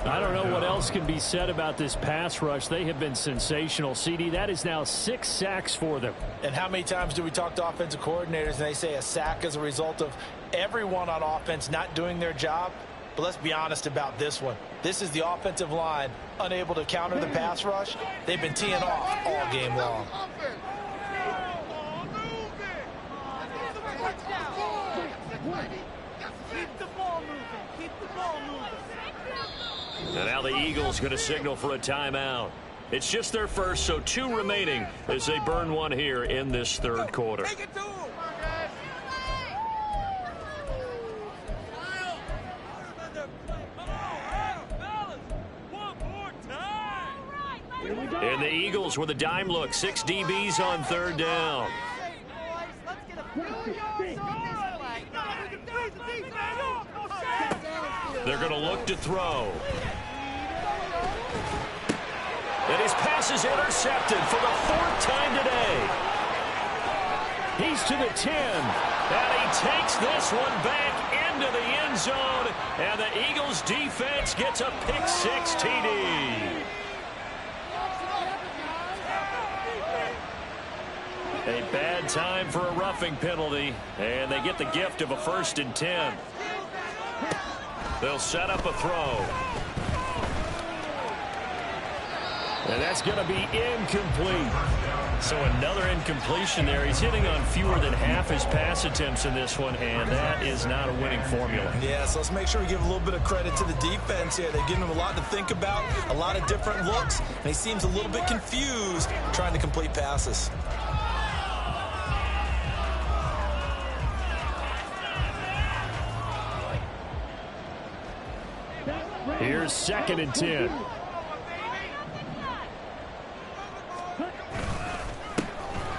I don't know what else can be said about this pass rush. They have been sensational. CD, that is now 6 sacks for them. And how many times do we talk to offensive coordinators and they say a sack is a result of everyone on offense not doing their job? But let's be honest about this one. This is the offensive line unable to counter the pass rush. They've been teeing off all game long. Keep the ball moving. Keep the ball moving. And now the Eagles going to signal for a timeout. It's just their first, so 2 remaining as they burn one here in this third quarter. Take it to him. And the Eagles with a dime look. 6 DBs on third down. They're going to look to throw. And his pass is intercepted for the 4th time today. He's to the 10. And he takes this one back into the end zone. And the Eagles defense gets a pick-6 TD. A bad time for a roughing penalty. And they get the gift of a 1st and 10. They'll set up a throw. And that's going to be incomplete. So another incompletion there. He's hitting on fewer than half his pass attempts in this one, and that is not a winning formula. Yeah, so let's make sure we give a little bit of credit to the defense here. They're giving him a lot to think about, a lot of different looks, and he seems a little bit confused trying to complete passes. Here's 2nd and 10.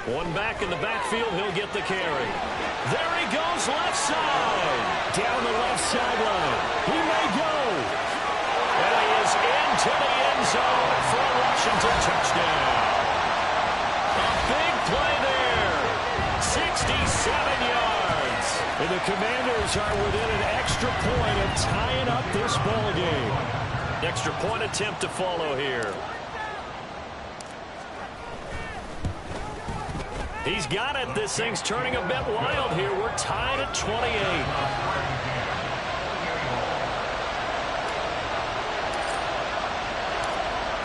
One back in the backfield, he'll get the carry. There he goes, left side. Down the left sideline. He may go. And he is into the end zone for a Washington touchdown. A big play there. 67 yards. And the Commanders are within an extra point of tying up this ball game. Extra point attempt to follow here. He's got it. This thing's turning a bit wild here. We're tied at 28.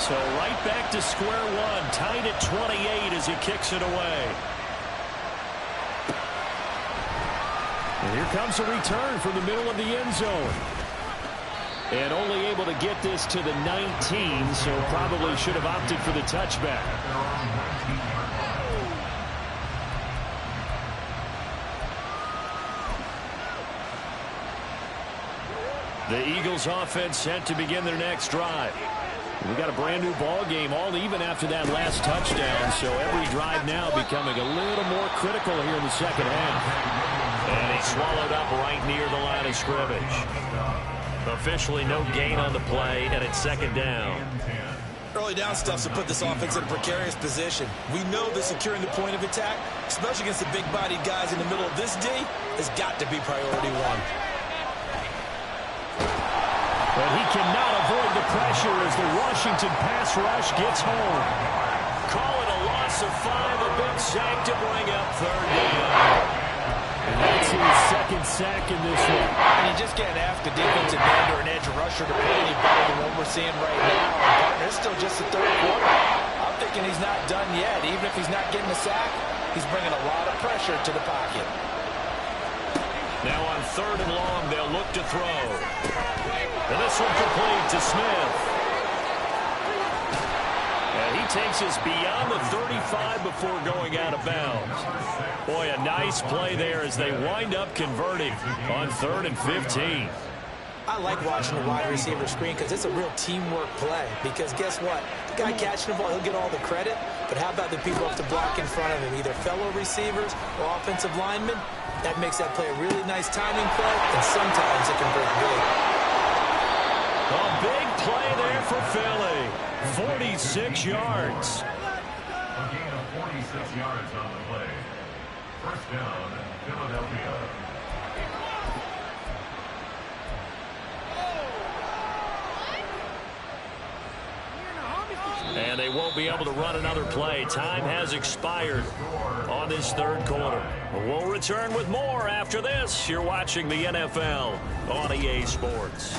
So right back to square one. Tied at 28 as he kicks it away. And here comes a return from the middle of the end zone. And only able to get this to the 19, so probably should have opted for the touchback. The Eagles offense set to begin their next drive. We got a brand new ball game, all even after that last touchdown, so every drive now becoming a little more critical here in the second half. And he swallowed up right near the line of scrimmage. Officially no gain on the play, and it's 2nd down. Early down stuff to put this offense in a precarious position. We know that securing the point of attack, especially against the big-bodied guys in the middle of this D, has got to be priority one. But he cannot avoid the pressure as the Washington pass rush gets home. Call it a loss of 5, a big sack to bring up 3rd down. And that's his 2nd sack in this one. And you just can't ask a defensive end or an edge rusher to play any better than what we're seeing right now. It's still just the 3rd quarter. I'm thinking he's not done yet. Even if he's not getting a sack, he's bringing a lot of pressure to the pocket. Now on 3rd and long, they'll look to throw. And this one complete to Smith. And he takes us beyond the 35 before going out of bounds. Boy, a nice play there as they wind up converting on 3rd and 15. I like watching the wide receiver screen because it's a real teamwork play. Because guess what? The guy catching the ball, he'll get all the credit. But how about the people up to block in front of him, either fellow receivers or offensive linemen? That makes that play a really nice timing play, and sometimes it can break big. A big play there for Philly. 46 yards. A gain of 46 yards on the play. 1st down, Philadelphia. they won't be able to run another play. Time has expired on this third quarter. We'll return with more after this. You're watching the NFL on EA Sports.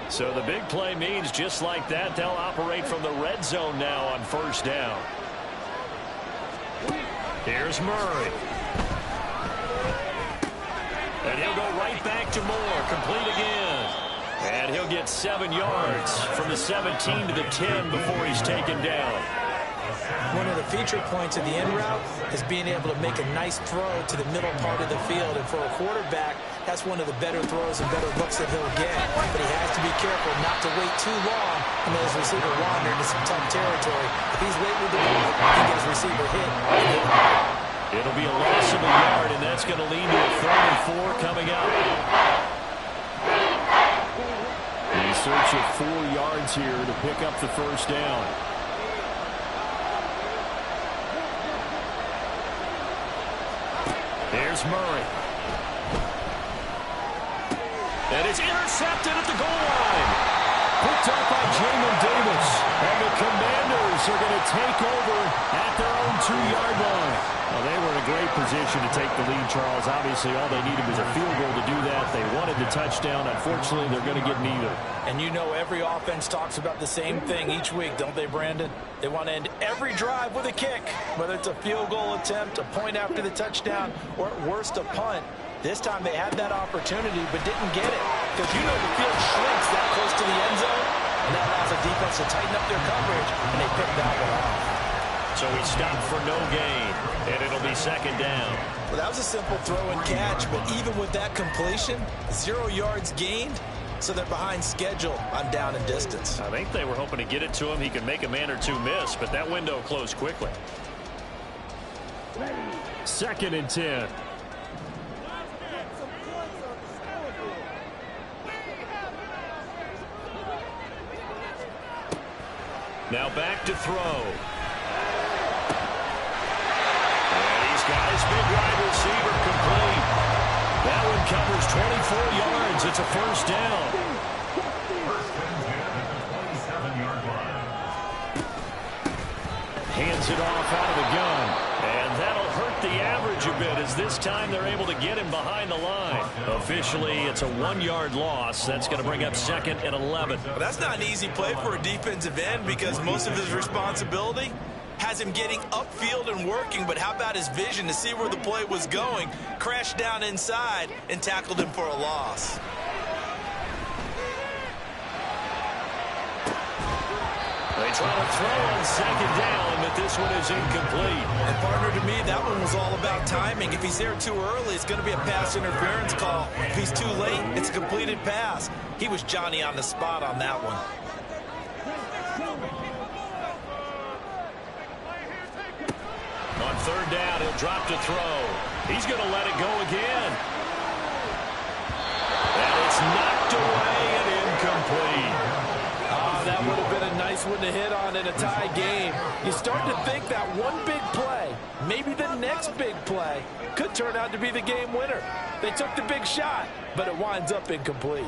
So the big play means just like that, they'll operate from the red zone now on first down. Here's Murray. And he'll go right back to Moore. Complete again. And he'll get 7 yards from the 17 to the 10 before he's taken down. One of the feature points of the in route is being able to make a nice throw to the middle part of the field. And for a quarterback, that's one of the better throws and better looks that he'll get. But he has to be careful not to wait too long and let his receiver wander into some tough territory. If he's late with the ball, he can get his receiver hit. It'll be a loss of a yard, and that's going to lead to a 3rd and 4 coming up. In search of 4 yards here to pick up the first down. There's Murray. And it's intercepted at the goal line. Picked up by Jamin Davis. And the Commanders are going to take over at their own 2-yard line. Well, they were in a great position to take the lead, Charles. Obviously, all they needed was a field goal to do that. They wanted the touchdown. Unfortunately, they're going to get neither. And you know every offense talks about the same thing each week, don't they, Brandon? They want to end every drive with a kick, whether it's a field goal attempt, a point after the touchdown, or at worst, a punt. This time they had that opportunity but didn't get it because you know the field shrinks that close to the end zone, and that allows the defense to tighten up their coverage, and they picked that one off. So he stopped for no gain, and it'll be 2nd down. Well, that was a simple throw and catch, but even with that completion, 0 yards gained, so they're behind schedule on down and distance. I think they were hoping to get it to him. He could make a man or two miss, but that window closed quickly. 2nd and 10. Now back to throw. And he's got his big wide receiver complete. That one covers 24 yards. It's a first down. First and 10 at the 27-yard line. Hands it off out of the gun. And that'll hurt the average a bit as this time they're able to get him behind the line. Officially, it's a 1-yard loss. That's going to bring up 2nd and 11. Well, that's not an easy play for a defensive end because most of his responsibility has him getting upfield and working, but how about his vision to see where the play was going, crashed down inside, and tackled him for a loss. They try to throw on 2nd down, but this one is incomplete. And partner, to me, that one was all about timing. If he's there too early, it's going to be a pass interference call. If he's too late, it's a completed pass. He was Johnny on the spot on that one. On 3rd down, he'll drop to throw. He's going to let it go again. And it's knocked away and incomplete. That would have been a nice one to hit on in a tie game. You start to think that one big play, maybe the next big play, could turn out to be the game winner. They took the big shot, but it winds up incomplete.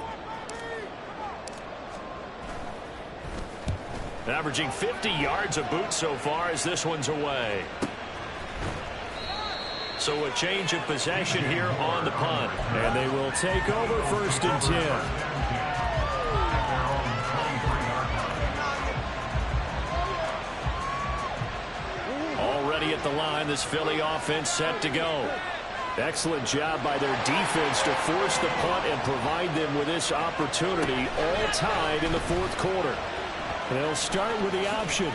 Averaging 50 yards a boot so far as this one's away. So a change of possession here on the punt. And they will take over 1st and 10. Already at the line, this Philly offense set to go. Excellent job by their defense to force the punt and provide them with this opportunity, all tied in the 4th quarter. They'll start with the option.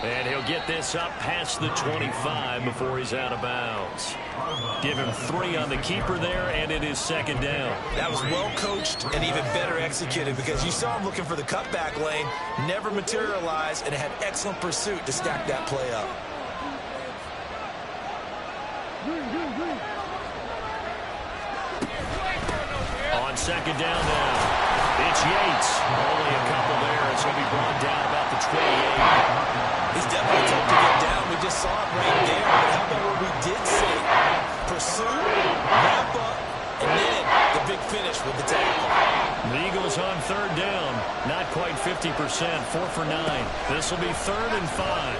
And he'll get this up past the 25 before he's out of bounds. Give him 3 on the keeper there, and it is 2nd down. That was well coached and even better executed because you saw him looking for the cutback lane, never materialized, and had excellent pursuit to stack that play up. On 2nd down now, it's Yates. Only a couple there, and so he'll be brought down about the 28. He's definitely tough to get down. We we just saw it right there. But how about what we did see? Pursue, wrap up, and then the big finish with the tackle. The Eagles on third down. Not quite 50%. 4 for 9. This will be 3rd and 5.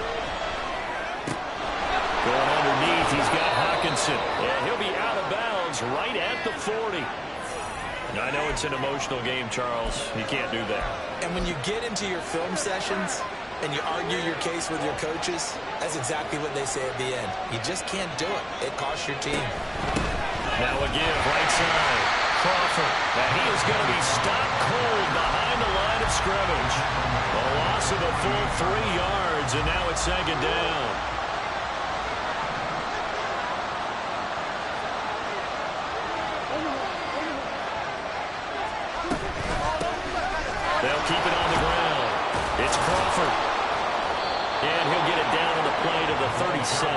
Going underneath, he's got Hawkinson. And he'll be out of bounds right at the 40. I know it's an emotional game, Charles. You can't do that. And when you get into your film sessions and you argue your case with your coaches, that's exactly what they say at the end. You just can't do it. It costs your team. Now a give, right side. Crawford. And he is going to be stopped cold behind the line of scrimmage. A loss of a full 3 yards, and now it's 2nd down. They'll keep it on the ground. It's Crawford. And he'll get it down on the play to the 37.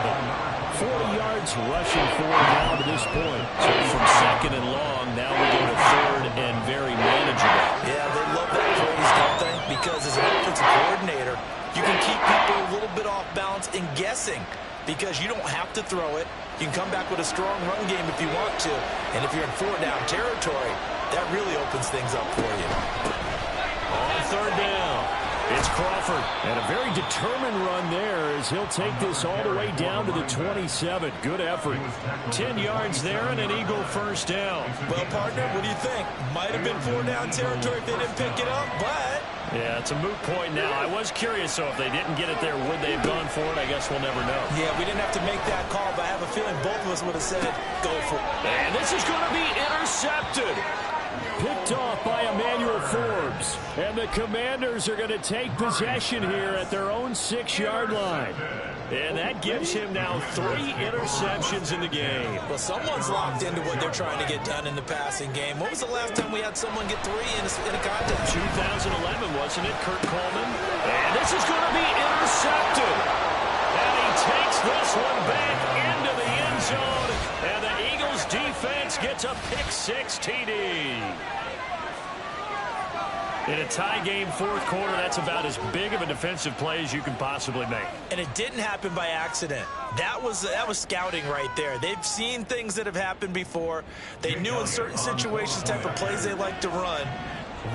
40 yards rushing for him now to this point. So from 2nd and long, now we go to 3rd and very manageable. Yeah, they love that phrase, don't they? Because as an offensive coordinator, you can keep people a little bit off balance and guessing because you don't have to throw it. You can come back with a strong run game if you want to. And if you're in 4-down territory, that really opens things up for you. On 3rd down, it's Crawford. And a very determined run there as he'll take this all the way down to the 27. Good effort. 10 yards there and an Eagle 1st down. Well, partner, what do you think? Might have been 4-down territory if they didn't pick it up, but... Yeah, it's a moot point now. I was curious, so if they didn't get it there, would they have gone for it? I guess we'll never know. Yeah, we didn't have to make that call, but I have a feeling both of us would have said, go for it. And this is going to be intercepted. Picked off by Emmanuel Forbes. And the Commanders are going to take possession here at their own 6-yard line. And that gives him now 3 interceptions in the game. Well, someone's locked into what they're trying to get done in the passing game. When was the last time we had someone get 3 in a contest? 2011, wasn't it, Kurt Coleman? And this is going to be intercepted. And he takes this one back into the end zone. And the Eagles defense gets a pick-6 TD. In a tie game 4th quarter, that's about as big of a defensive play as you can possibly make. And it didn't happen by accident. That was scouting right there. They've seen things that have happened before. They knew in certain situations the type of plays they like to run,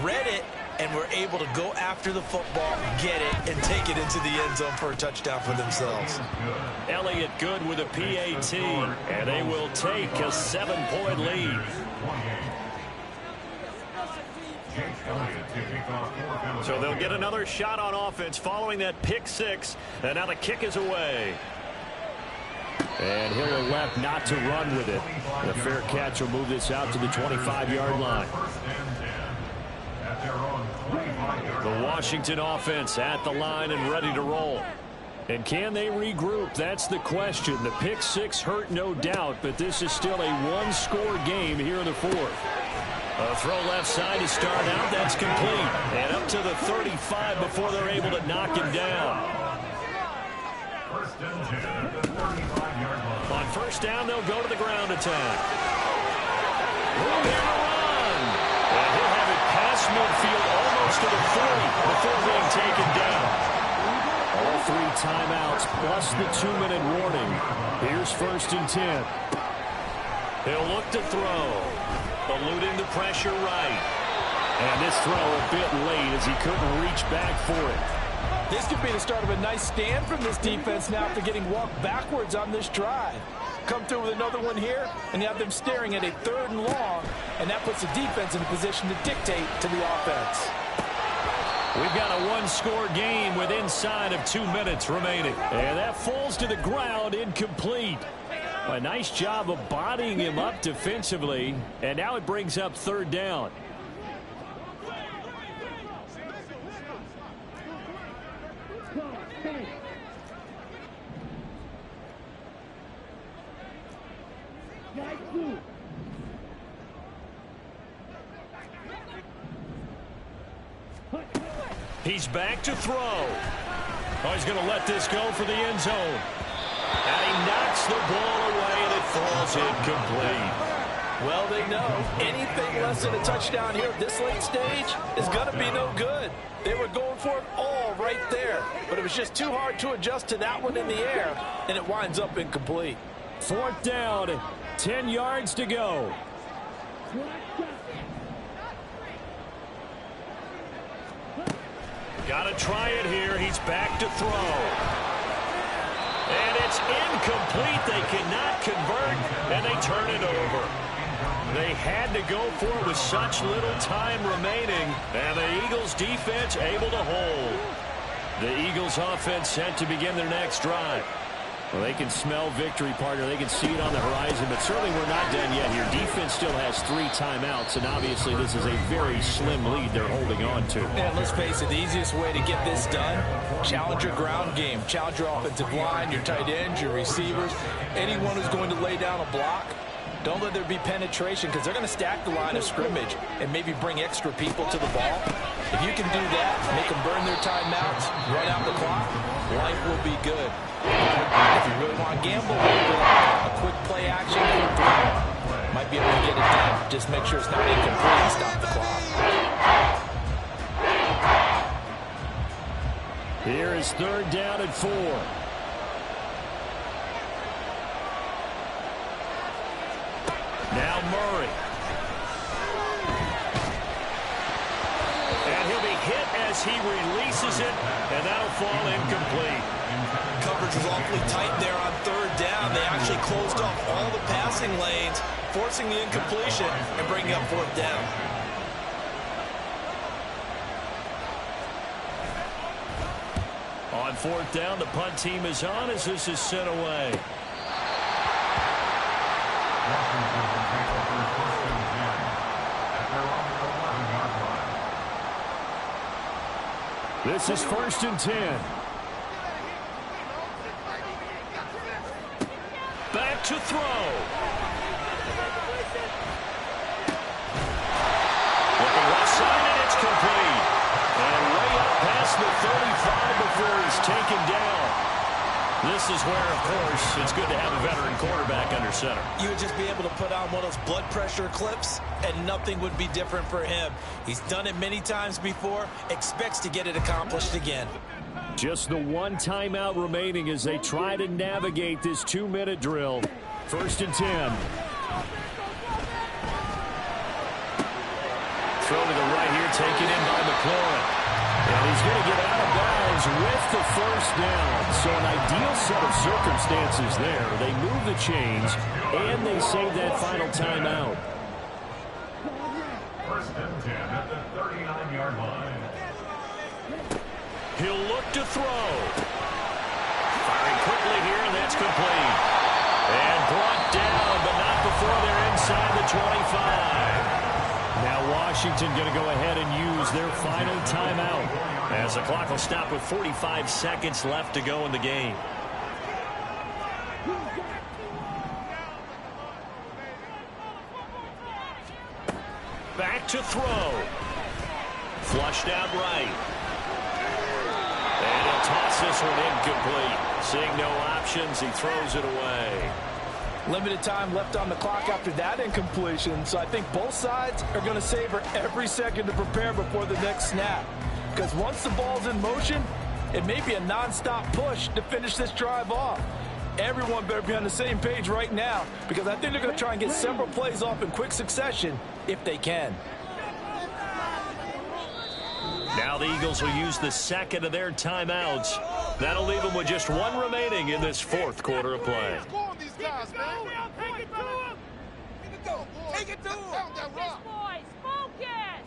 read it, and were able to go after the football, get it, and take it into the end zone for a touchdown for themselves. Elliott good with a PAT, and they will take a 7-point lead. So they'll get another shot on offense following that pick-6, and now the kick is away. And he'll elect not to run with it. The fair catch will move this out to the 25-yard line. The Washington offense at the line and ready to roll. And can they regroup? That's the question. The pick-6 hurt, no doubt, but this is still a 1-score game here in the 4th. A throw left side to start out. That's complete. And up to the 35 before they're able to knock him down. On 1st down, they'll go to the ground attack. Room here to run. And he'll have it past midfield almost to the 40 before being taken down. All 3 timeouts plus the 2-minute warning. Here's 1st and 10. He'll look to throw. Eluding the pressure right. And this throw a bit late as he couldn't reach back for it. This could be the start of a nice stand from this defense now after getting walked backwards on this drive. Come through with another one here, and you have them staring at a 3rd and long, and that puts the defense in a position to dictate to the offense. We've got a 1-score game with inside of 2 minutes remaining. And that falls to the ground incomplete. A nice job of bodying him up defensively. And now it brings up 3rd down. He's back to throw. Oh, he's going to let this go for the end zone. And he knocks the ball away, and it falls incomplete. Well, they know anything less than a touchdown here at this late stage is going to be no good. They were going for it all right there. But it was just too hard to adjust to that one in the air, and it winds up incomplete. 4th down, 10 yards to go. Got to try it here. He's back to throw. And it's incomplete. They cannot convert, and they turn it over. They had to go for it with such little time remaining, and the Eagles defense able to hold. The Eagles offense set to begin their next drive. Well, they can smell victory, partner. They can see it on the horizon, but certainly we're not done yet here. Defense still has 3 timeouts, and obviously this is a very slim lead they're holding on to. And let's face it, the easiest way to get this done, challenge your ground game. Challenge your offensive line, your tight ends, your receivers, anyone who's going to lay down a block. Don't let there be penetration, because they're going to stack the line of scrimmage and maybe bring extra people to the ball. If you can do that, make them burn their timeouts, run out the clock, life will be good. If you really want to gamble a little bit, a quick play action might be able to get it done. Just make sure it's not incomplete and stop the clock. Here is 3rd down and 4. Now Murray. And he'll be hit as he releases it, and that'll fall incomplete. Coverage was awfully tight there on 3rd down. They actually closed off all the passing lanes, forcing the incompletion and bringing up 4th down. On 4th down, the punt team is on as this is sent away. This is 1st and 10. Back to throw. Looking left side, and it's complete. And way up past the 35 before he's taken down. This is where, of course, it's good to have a veteran quarterback under center. You would just be able to put on one of those blood pressure clips, and nothing would be different for him. He's done it many times before, expects to get it accomplished again. Just the 1 timeout remaining as they try to navigate this 2-minute drill. 1st and 10. Throw to the right here, taken in by McLaurin. And he's going to get out of bounds with the 1st down. So an ideal set of circumstances there. They move the chains, and they save that final timeout. 1st and 10 at the 39-yard line. He'll look to throw. Firing quickly here, and that's complete. And brought down, but not before they're inside the 25. Now Washington going to go ahead and use their final timeout as the clock will stop with 45 seconds left to go in the game. Back to throw. Flushed out right. And he'll toss this one incomplete. Seeing no options, he throws it away. Limited time left on the clock after that incompletion, so I think both sides are going to savor every second to prepare before the next snap. Because once the ball's in motion, it may be a non-stop push to finish this drive off. Everyone better be on the same page right now, because I think they're going to try and get several plays off in quick succession if they can. Now the Eagles will use the 2nd of their timeouts. That'll leave them with just 1 remaining in this 4th quarter of play. Take it to him. Focus, boys. Focus.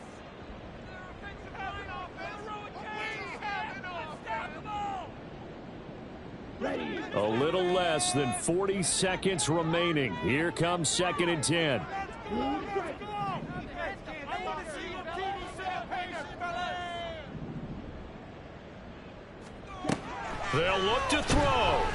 A little less than 40 seconds remaining. Here comes 2nd and 10. They'll look to throw.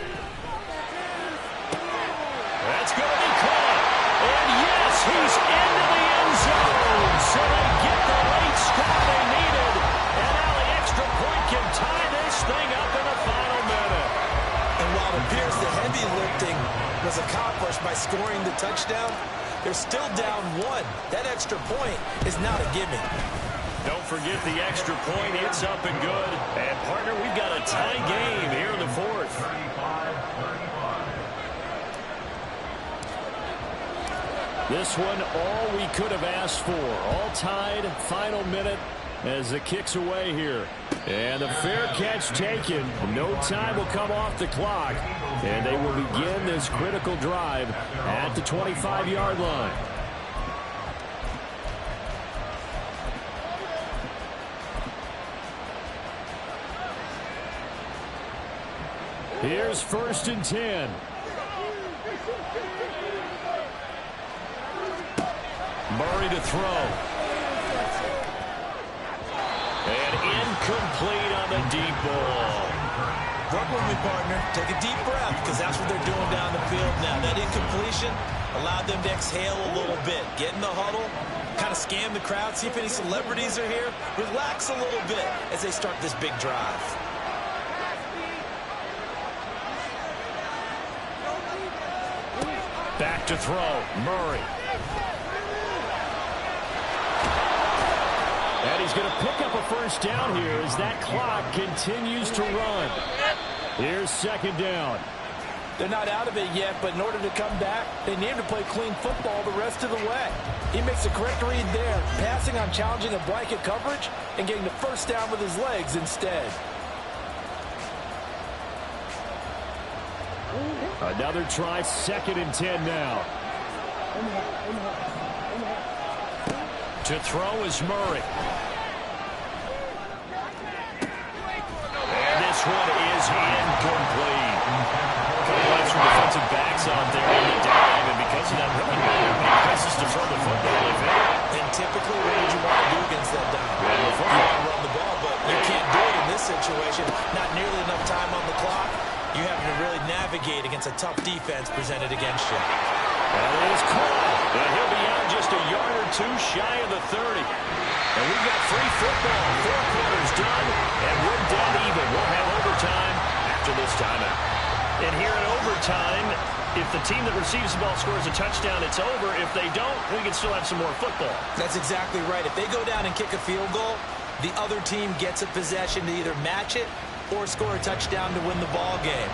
That's going to be caught. And yes, he's into the end zone. So they get the late score they needed. And now the extra point can tie this thing up in the final minute. And while it appears the heavy lifting was accomplished by scoring the touchdown, they're still down 1. That extra point is not a gimme. Don't forget the extra point. It's up and good. And partner, This one, all we could have asked for. All tied, final minute as the kick's away here. And the fair catch taken. No time will come off the clock. And they will begin this critical drive at the 25-yard line. Here's 1st and 10. Murray to throw. And incomplete on the deep ball. Work with me, partner. Take a deep breath, because that's what they're doing down the field now. That incompletion allowed them to exhale a little bit. Get in the huddle, kind of scan the crowd, see if any celebrities are here. Relax a little bit as they start this big drive. Back to throw. Murray. And he's going to pick up a 1st down here as that clock continues to run. Here's 2nd down. They're not out of it yet, but in order to come back, they need to play clean football the rest of the way. He makes the correct read there, passing on challenging a blanket coverage and getting the 1st down with his legs instead. Another try, 2nd and 10 now. To throw is Murray. And this one is incomplete. Couple extra defensive backs out there in the dive, and because of that, really not places to throw the football, if any. And typically, what would you want to do against that dive? You want to run the ball, but you can't do it in this situation. Not nearly enough time on the clock. You have to really navigate against a tough defense presented against you. That is caught. And he'll be out just a yard or two shy of the 30. And we've got free football. 4 quarters done, and we're dead even. We'll have overtime after this timeout. And here in overtime, if the team that receives the ball scores a touchdown, it's over. If they don't, we can still have some more football. That's exactly right. If they go down and kick a field goal, the other team gets a possession to either match it or score a touchdown to win the ball game.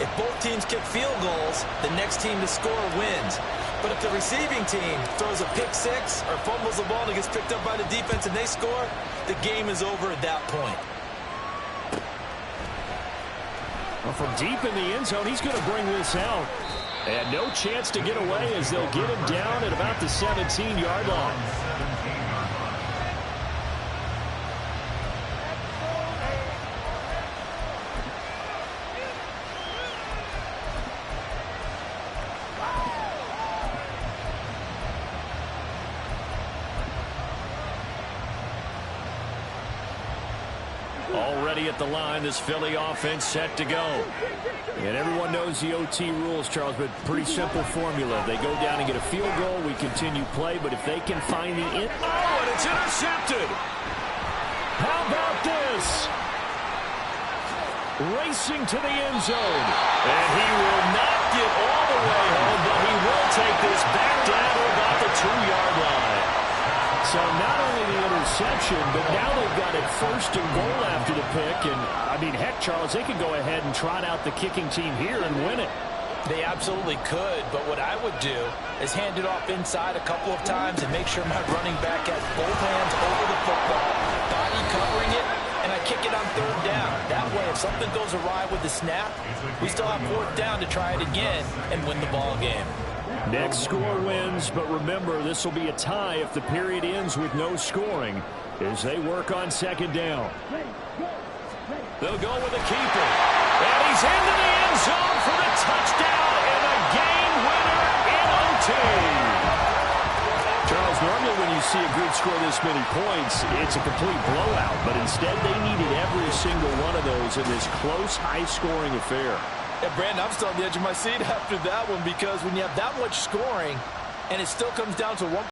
If both teams kick field goals, the next team to score wins. But if the receiving team throws a pick 6 or fumbles the ball and it gets picked up by the defense and they score, the game is over at that point. Well, from deep in the end zone, he's going to bring this out. And no chance to get away as they'll get him down at about the 17-yard line. Already at the line, this Philly offense set to go. And everyone knows the OT rules, Charles, but pretty simple formula. They go down and get a field goal, we continue play, but if they can find the end... Oh, and it's intercepted! How about this? Racing to the end zone. And he will not get all the way home, but he will take this back down to about the 2-yard line. So not only the interception, but now they've got it 1st and goal after the pick. And, I mean, heck, Charles, they could go ahead and trot out the kicking team here and win it. They absolutely could, but what I would do is hand it off inside a couple of times and make sure my running back has both hands over the football, body covering it, and I kick it on 3rd down. That way, if something goes awry with the snap, we still have 4th down to try it again and win the ball game. Next score wins, but remember, this will be a tie if the period ends with no scoring as they work on 2nd down. They'll go with a keeper. And he's into the end zone for the touchdown and a game winner in OT. Charles, normally when you see a group score this many points, it's a complete blowout. But instead, they needed every single one of those in this close, high-scoring affair. And Brandon, I'm still on the edge of my seat after that one because when you have that much scoring and it still comes down to one